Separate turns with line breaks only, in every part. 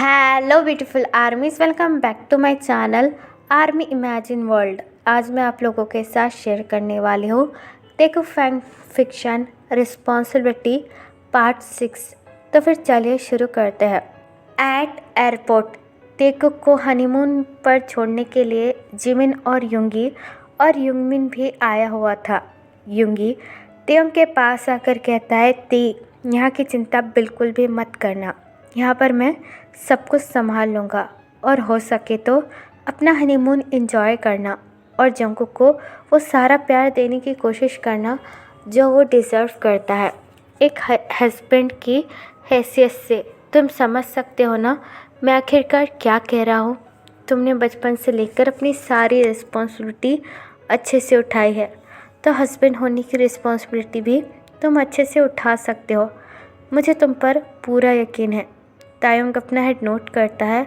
Hello beautiful armies, welcome back to my channel army imagine world. आज मैं आप लोगों के साथ शेयर करने वाली हूँ टेकू फैन फिक्शन रिस्पॉन्सिबिलिटी पार्ट 6। तो फिर चलिए शुरू करते हैं। एट एयरपोर्ट टेकू को हनीमून पर छोड़ने के लिए जिमिन और युंगमिन भी आया हुआ था। युंगी तेयोंग के पास आकर कहता है, ती यहाँ की चिंता बिल्कुल भी मत करना, यहाँ पर मैं सब कुछ संभाल लूँगा और हो सके तो अपना हनीमून एंजॉय करना और जंकुक को वो सारा प्यार देने की कोशिश करना जो वो डिज़र्व करता है। एक हस्बैंड की हैसियत से तुम समझ सकते हो ना मैं आखिरकार क्या कह रहा हूँ। तुमने बचपन से लेकर अपनी सारी रिस्पॉन्सिबिलिटी अच्छे से उठाई है, तो हस्बैंड होने की रिस्पॉन्सिबिलिटी भी तुम अच्छे से उठा सकते हो। मुझे तुम पर पूरा यकीन है। तायोंग अपना हेड नोट करता है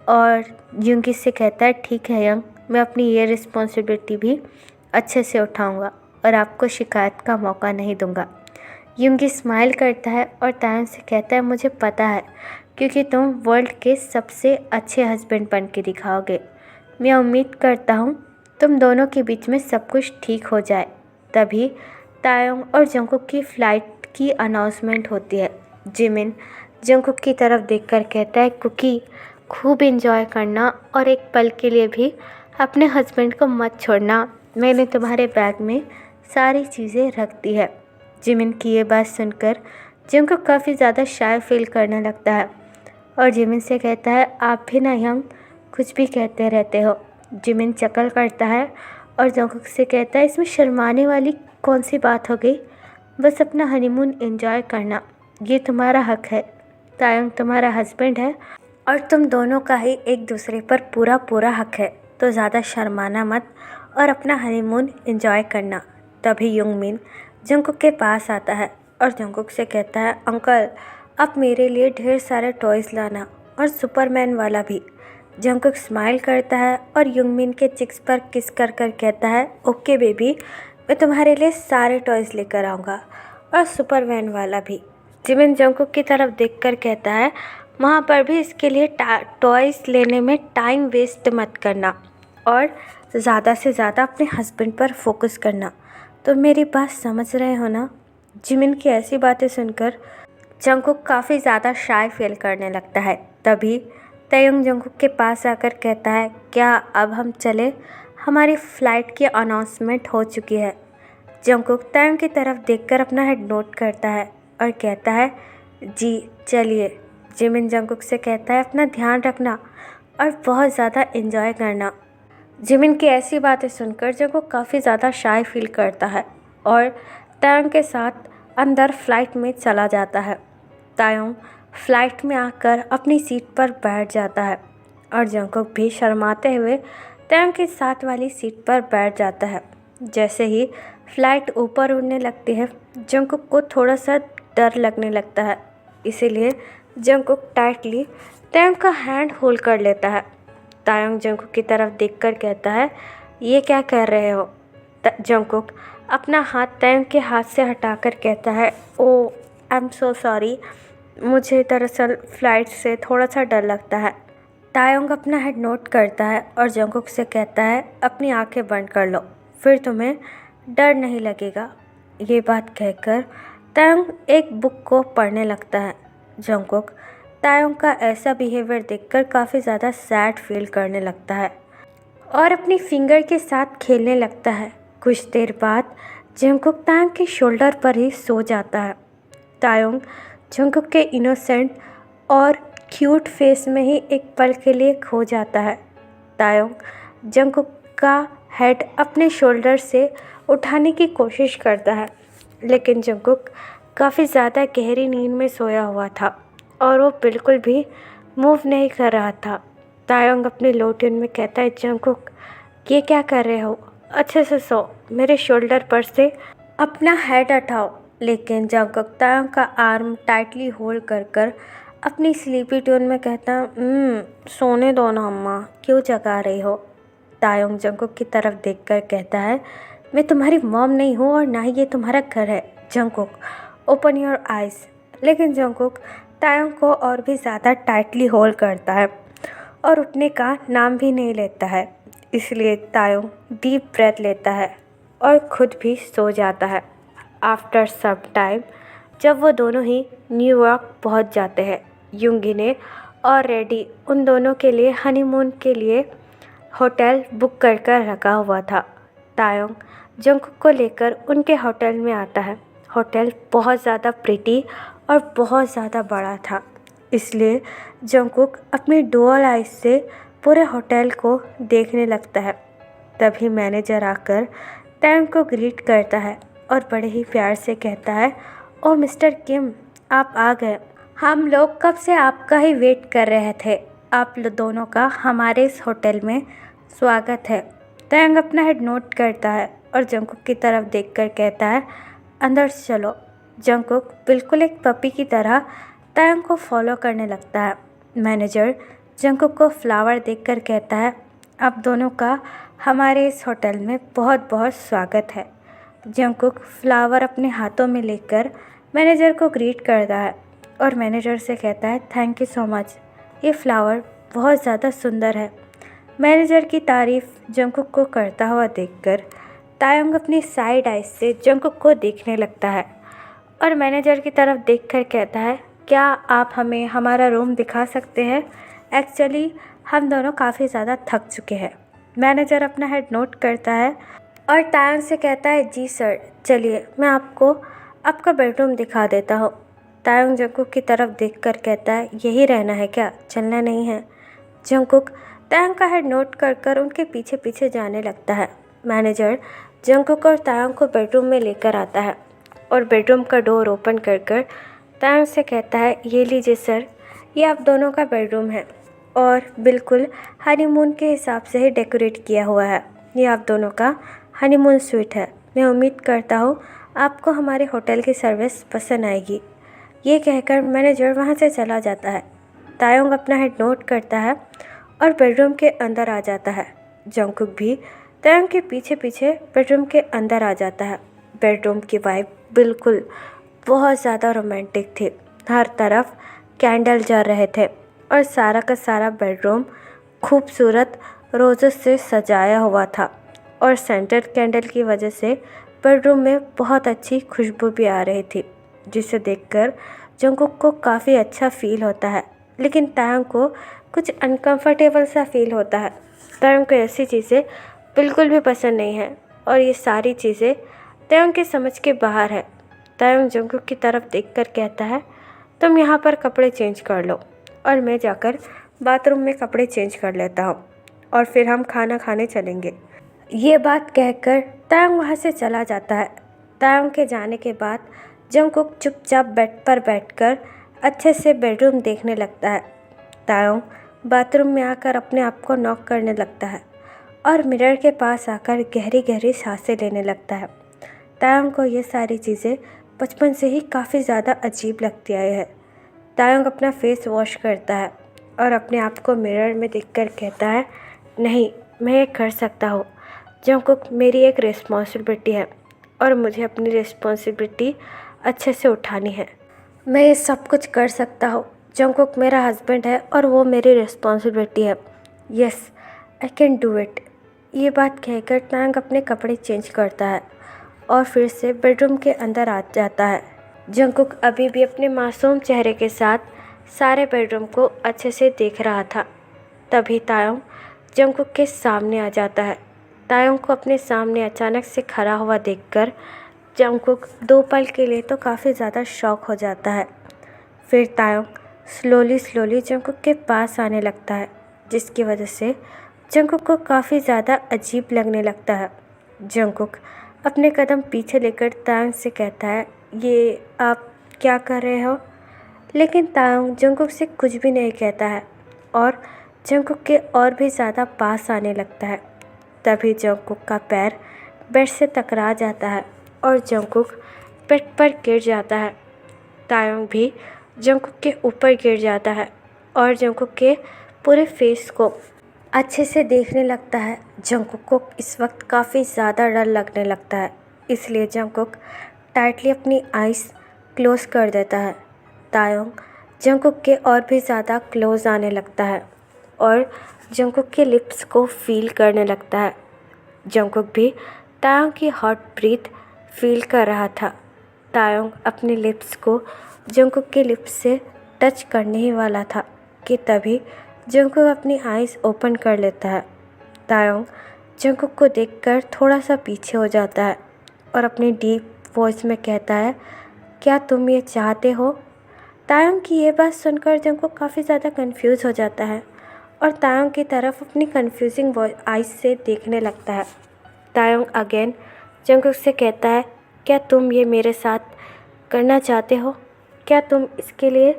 और युंगी से कहता है, ठीक है यंग, मैं अपनी ये रिस्पॉन्सिबिलिटी भी अच्छे से उठाऊंगा और आपको शिकायत का मौका नहीं दूंगा। युंगी स्माइल करता है और तायोंग से कहता है, मुझे पता है क्योंकि तुम वर्ल्ड के सबसे अच्छे हस्बैंड बन के दिखाओगे। मैं उम्मीद करता हूँ तुम दोनों के बीच में सब कुछ ठीक हो जाए। तभी तायोंग और जंकुक की फ़्लाइट की अनाउंसमेंट होती है। जिमिन जंकुक की तरफ देखकर कहता है, कुकी खूब एंजॉय करना और एक पल के लिए भी अपने हस्बैंड को मत छोड़ना। मैंने तुम्हारे बैग में सारी चीज़ें रख दी है। जिमिन की ये बात सुनकर जंकुक काफ़ी ज़्यादा शाय फील करने लगता है और जिमिन से कहता है, आप भी ना यंग कुछ भी कहते रहते हो। जिमिन चकल करता है और जंकुक से कहता है, इसमें शर्माने वाली कौन सी बात हो गई, बस अपना हनीमून एंजॉय करना, ये तुम्हारा हक है। तायोंग तुम्हारा हस्बैंड है और तुम दोनों का ही एक दूसरे पर पूरा पूरा हक है, तो ज़्यादा शर्माना मत और अपना हनीमून एंजॉय करना। तभी युंगमिन जंकुक के पास आता है और जंकुक से कहता है, अंकल आप मेरे लिए ढेर सारे टॉयज़ लाना और सुपरमैन वाला भी। जंकुक स्माइल करता है और युंगमिन के चिक्स पर किस कर कर कहता है, ओके बेबी, मैं तुम्हारे लिए सारे टॉयज़ लेकर आऊँगा और सुपरमैन वाला भी। जिमिन जंकुक की तरफ देखकर कहता है, वहाँ पर भी इसके लिए टॉयज़ लेने में टाइम वेस्ट मत करना और ज़्यादा से ज़्यादा अपने हस्बैंड पर फोकस करना। तो मेरी बात समझ रहे हो ना। जिमिन की ऐसी बातें सुनकर जंकुक काफ़ी ज़्यादा शाय फील करने लगता है। तभी तायोंग जंकुक के पास आकर कहता है, क्या अब हम चले, हमारी फ़्लाइट की अनाउंसमेंट हो चुकी है। जंकुक तायोंग की तरफ देखकर अपना हेड नोट करता है और कहता है, जी चलिए। जिमिन जंकुक से कहता है, अपना ध्यान रखना और बहुत ज़्यादा एंजॉय करना। जिमिन की ऐसी बातें सुनकर जंकुक काफ़ी ज़्यादा शाय फील करता है और तायोंग के साथ अंदर फ़्लाइट में चला जाता है। तायोंग फ़्लाइट में आकर अपनी सीट पर बैठ जाता है और जंकुक भी शर्माते हुए तायोंग के साथ वाली सीट पर बैठ जाता है। जैसे ही फ़्लाइट ऊपर उड़ने लगती है, जंकुक को थोड़ा सा डर लगने लगता है, इसीलिए जंकुक टाइटली तायोंग का हैंड होल्ड कर लेता है। तायोंग जंकुक की तरफ देखकर कहता है, ये क्या कर रहे हो। जंकुक अपना हाथ तायोंग के हाथ से हटाकर कहता है, ओ आई एम सो सॉरी, मुझे दरअसल फ़्लाइट से थोड़ा सा डर लगता है। तायोंग अपना हेड नोट करता है और जंकुक से कहता है, अपनी आंखें बंद कर लो, फिर तुम्हें डर नहीं लगेगा। ये बात कहकर तायोंग एक बुक को पढ़ने लगता है। जंकुक तायोंग का ऐसा बिहेवियर देखकर काफ़ी ज़्यादा सैड फील करने लगता है और अपनी फिंगर के साथ खेलने लगता है। कुछ देर बाद जंकुक तायोंग के शोल्डर पर ही सो जाता है। तायोंग जंकुक के इनोसेंट और क्यूट फेस में ही एक पल के लिए खो जाता है। तायोंग जंकुक का हेड अपने शोल्डर से उठाने की कोशिश करता है, लेकिन जंकुक काफ़ी ज़्यादा गहरी नींद में सोया हुआ था और वो बिल्कुल भी मूव नहीं कर रहा था। तायोंग अपने लो ट्यून में कहता है, जंकुक ये क्या कर रहे हो, अच्छे से सो, मेरे शोल्डर पर से अपना हेड हटाओ। लेकिन जंकुक तायोंग का आर्म टाइटली होल्ड कर कर अपनी स्लीपी ट्यून में कहता, सोने दो ना अम्मा, क्यों जगा रही हो। तायोंग जंकुक की तरफ देखकर कहता है, मैं तुम्हारी मॉम नहीं हूँ और ना ही ये तुम्हारा घर है। Jungkook open your eyes. लेकिन जंकुक तायोंग को और भी ज़्यादा टाइटली होल्ड करता है और उठने का नाम भी नहीं लेता है। इसलिए तायोंग डीप ब्रेथ लेता है और खुद भी सो जाता है। आफ्टर सम टाइम जब वो दोनों ही न्यूयॉर्क पहुंच जाते हैं, युंगी ने ऑलरेडी उन दोनों के लिए हनीमून के लिए होटल बुक कर रखा हुआ था। तायोंग जंगकुक को लेकर उनके होटल में आता है। होटल बहुत ज़्यादा प्रिटी और बहुत ज़्यादा बड़ा था, इसलिए जंगकुक अपनी डुअल आइज से पूरे होटल को देखने लगता है। तभी मैनेजर आकर तायोंग को ग्रीट करता है और बड़े ही प्यार से कहता है, ओह मिस्टर किम, आप आ गए। हम लोग कब से आपका ही वेट कर रहे थे। आप दोनों का हमारे इस होटल में स्वागत है। तायोंग अपना हेड नोट करता है और जंगकुक की तरफ देखकर कहता है, अंदर चलो। जंगकुक बिल्कुल एक पपी की तरह तायोंग को फॉलो करने लगता है। मैनेजर जंगकुक को फ्लावर देखकर कहता है, आप दोनों का हमारे इस होटल में बहुत बहुत स्वागत है। जंगकुक फ्लावर अपने हाथों में लेकर मैनेजर को ग्रीट करता है और मैनेजर से कहता है, थैंक यू सो मच, ये फ्लावर बहुत ज़्यादा सुंदर है। मैनेजर की तारीफ़ जंगकुक को करता हुआ देखकर तायोंग अपनी साइड आइज से जंगकुक को देखने लगता है और मैनेजर की तरफ देखकर कहता है, क्या आप हमें हमारा रूम दिखा सकते हैं? एक्चुअली हम दोनों काफ़ी ज़्यादा थक चुके हैं। मैनेजर अपना हेड नोट करता है और तायोंग से कहता है, जी सर, चलिए मैं आपको आपका बेडरूम दिखा देता हूँ। तायोंग जंगकुक की तरफ देखकर कहता है, यही रहना है क्या, चलना नहीं है? जंगकुक तायोंग का हेड नोट कर उनके पीछे पीछे जाने लगता है। मैनेजर जंगकुक और तायोंग को बेडरूम में लेकर आता है और बेडरूम का डोर ओपन कर तायोंग से कहता है, ये लीजिए सर, ये आप दोनों का बेडरूम है और बिल्कुल हनीमून के हिसाब से ही डेकोरेट किया हुआ है। ये आप दोनों का हनीमून स्वीट है। मैं उम्मीद करता हूँ आपको हमारे होटल की सर्विस पसंद आएगी। ये कहकर मैनेजर वहाँ से चला जाता है। तायोंग अपना हेड नोट करता है और बेडरूम के अंदर आ जाता है। जंगकुक भी तायोंग के पीछे पीछे बेडरूम के अंदर आ जाता है। बेडरूम की वाइब बिल्कुल बहुत ज़्यादा रोमांटिक थी। हर तरफ कैंडल जल रहे थे और सारा का सारा बेडरूम खूबसूरत रोज़ेस से सजाया हुआ था और सेंटेड कैंडल की वजह से बेडरूम में बहुत अच्छी खुशबू भी आ रही थी, जिसे देखकर जंगकुक को काफ़ी अच्छा फील होता है। लेकिन तायोंग को कुछ अनकंफर्टेबल सा फील होता है। तायोंग को ऐसी चीज़ें बिल्कुल भी पसंद नहीं है और ये सारी चीज़ें तायोंग के समझ के बाहर है। तायोंग जंगकुक की तरफ देखकर कहता है, तुम यहाँ पर कपड़े चेंज कर लो और मैं जाकर बाथरूम में कपड़े चेंज कर लेता हूँ और फिर हम खाना खाने चलेंगे। ये बात कहकर तायोंग वहाँ से चला जाता है। तायोंग के जाने के बाद जंगकुक चुपचाप बेड पर बैठकर अच्छे से बेडरूम देखने लगता है। तायोंग बाथरूम में आकर अपने आप को नॉक करने लगता है और मिरर के पास आकर गहरी गहरी सांसें लेने लगता है। तायोंग को ये सारी चीज़ें बचपन से ही काफ़ी ज़्यादा अजीब लगती आई है। तायोंग अपना फेस वॉश करता है और अपने आप को मिरर में देखकर कहता है, नहीं, मैं ये कर सकता हूँ। जंगकुक मेरी एक रिस्पॉन्सिबिलिटी है और मुझे अपनी रिस्पॉन्सिबिलिटी अच्छे से उठानी है। मैं ये सब कुछ कर सकता हूँ। जंगकुक मेरा हस्बैंड है और वो मेरी रिस्पॉन्सिबिलिटी है। Yes, I can do it. ये बात कहकर तायोंग अपने कपड़े चेंज करता है और फिर से बेडरूम के अंदर आ जाता है। जंगकुक अभी भी अपने मासूम चेहरे के साथ सारे बेडरूम को अच्छे से देख रहा था। तभी तायोंग जंगकुक के सामने आ जाता है। तायोंग को अपने सामने अचानक से खड़ा हुआ देखकर जंगकुक 2 पल के लिए तो काफ़ी ज़्यादा शॉक हो जाता है। फिर तायोंग स्लोली जंगकुक के पास आने लगता है, जिसकी वजह से जंगकुक को काफ़ी ज़्यादा अजीब लगने लगता है। जंगकुक अपने कदम पीछे लेकर तायोंग से कहता है, ये आप क्या कर रहे हो? लेकिन तायोंग जंगकुक से कुछ भी नहीं कहता है और जंगकुक के और भी ज़्यादा पास आने लगता है। तभी जंगकुक का पैर बेड से टकरा जाता है और जंगकुक बेड पर गिर जाता है। तायोंग भी जंगकुक के ऊपर गिर जाता है और जंगकुक के पूरे फेस को अच्छे से देखने लगता है। जंगकुक को इस वक्त काफ़ी ज़्यादा डर लगने लगता है, इसलिए जंगकुक टाइटली अपनी आइज़ क्लोज कर देता है। तायोंग जंगकुक के और भी ज़्यादा क्लोज आने लगता है और जंगकुक के लिप्स को फील करने लगता है। जंगकुक भी तायोंग की हॉट ब्रीथ फील कर रहा था। तायोंग अपने लिप्स को जंगकुक के लिप्स से टच करने ही वाला था कि तभी जंगकुक अपनी आइज़ ओपन कर लेता है। तायोंग जंगकुक को देखकर थोड़ा सा पीछे हो जाता है और अपनी डीप वॉइस में कहता है, क्या तुम ये चाहते हो? तायोंग की ये बात सुनकर जंगकुक काफ़ी ज़्यादा कंफ्यूज हो जाता है और तायोंग की तरफ अपनी कंफ्यूजिंग आइज से देखने लगता है। तायोंग अगेन जंगकुक से कहता है, क्या तुम ये मेरे साथ करना चाहते हो? क्या तुम इसके लिए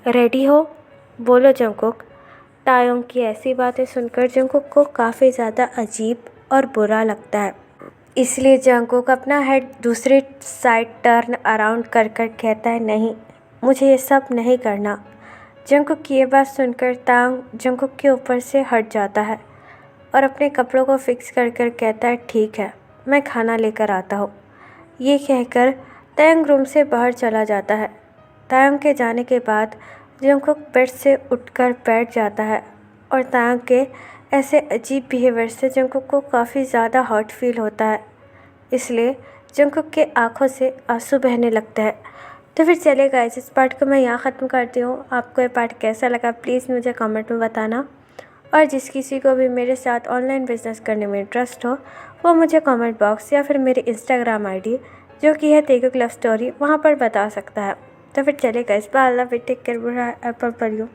रेडी हो? बोलो जंगकुक। तायोंग की ऐसी बातें सुनकर जंगकुक को काफ़ी ज़्यादा अजीब और बुरा लगता है। इसलिए जंगकुक अपना हेड दूसरी साइड टर्न अराउंड कर कर कहता है, नहीं, मुझे ये सब नहीं करना। जंगकुक की ये बात सुनकर तायोंग जंगकुक के ऊपर से हट जाता है और अपने कपड़ों को फिक्स कर कर कहता है, ठीक है, मैं खाना लेकर आता हूँ। ये कहकर तायोंग रूम से बाहर चला जाता है। तायोंग के जाने के बाद जंगकुक बेड से उठकर बैठ जाता है और तायोंग के ऐसे अजीब बिहेवियर से जंगकुक को काफ़ी ज़्यादा हर्ट फील होता है। इसलिए जंगकुक के आंखों से आंसू बहने लगते हैं। तो फिर चलिए गाइस, इस पार्ट को मैं यहाँ ख़त्म करती हूँ। आपको ये पार्ट कैसा लगा प्लीज़ मुझे कमेंट में बताना। और जिस किसी को भी मेरे साथ ऑनलाइन बिजनेस करने में इंटरेस्ट हो वो मुझे कमेंट बॉक्स या फिर मेरे इंस्टाग्राम आईडी जो कि है तेगुक लव स्टोरी वहाँ पर बता सकता है। तो फिर चलिए guys, bye, love you, take care, apple for you.